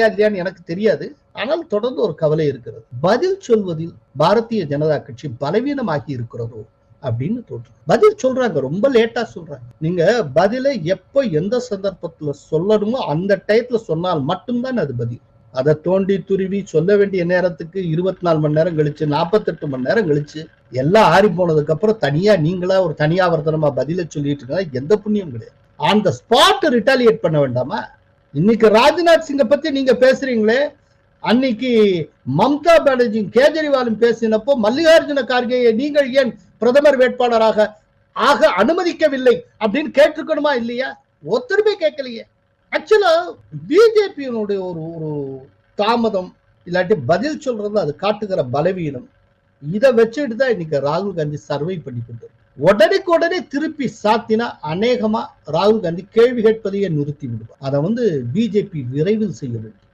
இல்லையான்னு எனக்கு தெரியாது. ஆனால் தொடர்ந்து ஒரு கவலை இருக்கிறது. பதில் சொல்வதில் பாரதிய ஜனதா கட்சி பலவீனமாகி இருக்கிறதோ அப்படின்னு தோற்று. பதில் சொல்றாங்க, ரொம்ப லேட்டா சொல்றாங்க. நீங்க பதிலை எப்ப எந்த சந்தர்ப்பத்துல சொல்லணுமோ அந்த டயத்துல சொன்னால் மட்டும்தான் அது பதில். அதை தோண்டி துருவி சொல்ல வேண்டிய நேரத்துக்கு 24 மணி நேரம் கழிச்சு 48 மணி நேரம் கழிச்சு எல்லாம் ஆறி போனதுக்கு அப்புறம் தனியா நீங்களா ஒரு தனியாவர்த்தனமா பதில சொல்லிட்டு இருந்தா எந்த புண்ணியம் கிடையாது. அந்த ஸ்பாட் ரிட்டாலியேட் பண்ண வேண்டாமா? இன்னைக்கு ராஜ்நாத் சிங்கை பத்தி நீங்க பேசுறீங்களே, அன்னைக்கு மம்தா பானர்ஜி கேஜரிவாலும் பேசினப்போ மல்லிகார்ஜுன கார்கேயை நீங்கள் ஏன் பிரதமர் வேட்பாளராக ஆக அனுமதிக்கவில்லை அப்படின்னு கேட்டிருக்கணுமா இல்லையா? ஒருத்தருமே கேட்கலையே. ஆக்சுவலா பிஜேபியினுடைய ஒரு ஒரு தாமதம் இல்லாட்டி பதில் சொல்றது அது காட்டுகிற பலவீனம். இதை வச்சுட்டு தான் இன்னைக்கு ராகுல் காந்தி சர்வை பண்ணிக்கிட்டு உடனே திருப்பி சாத்தினா அநேகமா ராகுல் காந்தி கேள்வி கேட்பதையே நிறுத்தி விடுவார். அதை பிஜேபி விரைவில் செய்ய வேண்டும்.